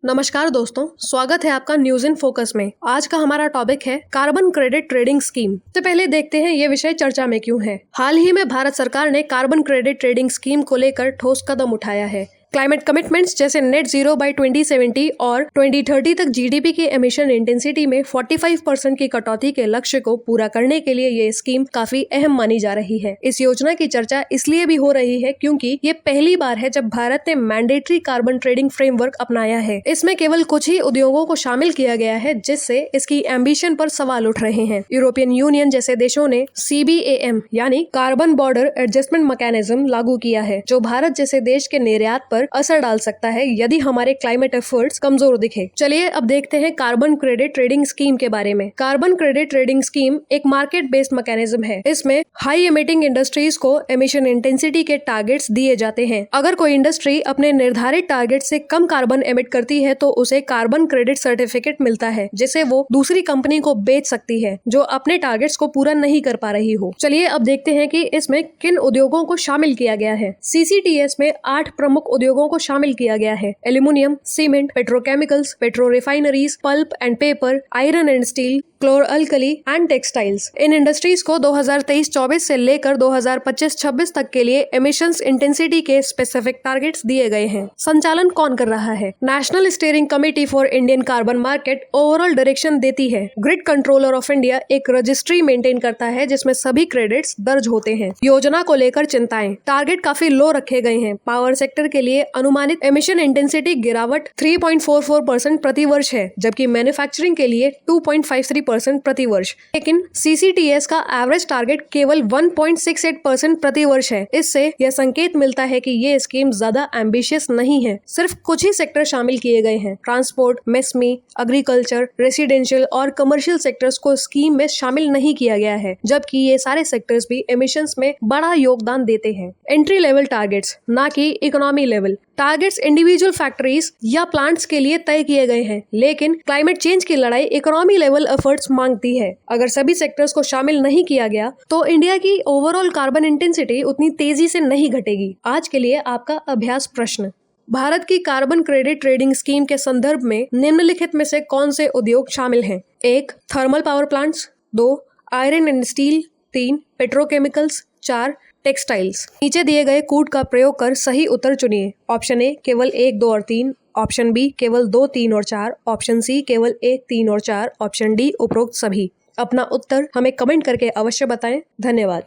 नमस्कार दोस्तों, स्वागत है आपका न्यूज इन फोकस में। आज का हमारा टॉपिक है कार्बन क्रेडिट ट्रेडिंग स्कीम। तो पहले देखते हैं ये विषय चर्चा में क्यों है। हाल ही में भारत सरकार ने कार्बन क्रेडिट ट्रेडिंग स्कीम को लेकर ठोस कदम उठाया है। क्लाइमेट कमिटमेंट्स जैसे नेट जीरो बाय 2070 और 2030 तक जीडीपी की एमिशन इंटेंसिटी में 45% की कटौती के लक्ष्य को पूरा करने के लिए ये स्कीम काफी अहम मानी जा रही है। इस योजना की चर्चा इसलिए भी हो रही है क्योंकि ये पहली बार है जब भारत ने मैंडेटरी कार्बन ट्रेडिंग फ्रेमवर्क अपनाया है। इसमें केवल कुछ ही उद्योगों को शामिल किया गया है, जिससे इसकी एम्बिशन पर सवाल उठ रहे हैं। यूरोपियन यूनियन जैसे देशों ने CBAM यानी कार्बन बॉर्डर एडजस्टमेंट मैकेनिज्म लागू किया है, जो भारत जैसे देश के निर्यात पर असर डाल सकता है यदि हमारे क्लाइमेट एफर्ट्स कमजोर दिखे। चलिए अब देखते हैं कार्बन क्रेडिट ट्रेडिंग स्कीम के बारे में। कार्बन क्रेडिट ट्रेडिंग स्कीम एक मार्केट बेस्ड मैकेनिज्म है। इसमें हाई एमिटिंग इंडस्ट्रीज को एमिशन इंटेंसिटी के टारगेट्स दिए जाते हैं। अगर कोई इंडस्ट्री अपने निर्धारित टारगेट से कम कार्बन एमिट करती है तो उसे कार्बन क्रेडिट सर्टिफिकेट मिलता है, जिसे वो दूसरी कंपनी को बेच सकती है जो अपने टारगेट्स को पूरा नहीं कर पा रही हो। चलिए अब देखते हैं कि इसमें किन उद्योगों को शामिल किया गया है। CCTS में 8 प्रमुख उद्योगों को शामिल किया गया है। Aluminium, cement, petrochemicals, petro refineries, pulp and paper, iron and steel, chlor alkali and textiles. इन इंडस्ट्रीज को 2023-24 से लेकर 2025-26 तक के लिए एमिशंस इंटेंसिटी के स्पेसिफिक टारगेट्स दिए गए हैं। संचालन कौन कर रहा है? National steering committee for Indian carbon market overall direction देती है। ग्रिड कंट्रोलर ऑफ इंडिया एक रजिस्ट्री मेंटेन करता है जिसमें सभी क्रेडिट्स दर्ज होते हैं। योजना को लेकर चिंताएं। टारगेट काफी लो रखे गए हैं। पावर सेक्टर के लिए अनुमानित एमिशन इंटेंसिटी गिरावट 3.44% प्रति वर्ष है, जबकि मैन्युफैक्चरिंग के लिए 2.53% प्रति वर्ष। लेकिन CCTS का एवरेज टारगेट केवल 1.68% प्रति वर्ष है। इससे यह संकेत मिलता है कि ये स्कीम ज्यादा एम्बिशियस नहीं है। सिर्फ कुछ ही सेक्टर शामिल किए गए हैं। ट्रांसपोर्ट, मेस्मी, एग्रीकल्चर, रेसिडेंशियल और कमर्शियल सेक्टर्स को स्कीम में शामिल नहीं किया गया है, जबकि ये सारे सेक्टर्स भी एमिशंस में बड़ा योगदान देते हैं। एंट्री लेवल टारगेट्स, ना कि economy level. Targets individual factories या प्लांट्स के लिए तय किए गए हैं, लेकिन क्लाइमेट चेंज की लड़ाई इकोनॉमी लेवल एफर्ट्स मांगती है। अगर सभी सेक्टर्स को शामिल नहीं किया गया तो इंडिया की ओवरऑल कार्बन इंटेंसिटी उतनी तेजी से नहीं घटेगी। आज के लिए आपका अभ्यास प्रश्न: भारत की कार्बन क्रेडिट ट्रेडिंग स्कीम के संदर्भ में निम्नलिखित में से कौन से उद्योग शामिल हैं? 1. Thermal power plants, 2. Iron and steel, 3. Petrochemicals, 4. Textiles. नीचे दिए गए कूट का प्रयोग कर सही उत्तर चुनिए। ऑप्शन ए केवल 1, 2 और 3, ऑप्शन बी केवल 2, 3 और 4, ऑप्शन सी केवल 1, 3 और 4, ऑप्शन डी उपरोक्त सभी। अपना उत्तर हमें कमेंट करके अवश्य बताएं। धन्यवाद।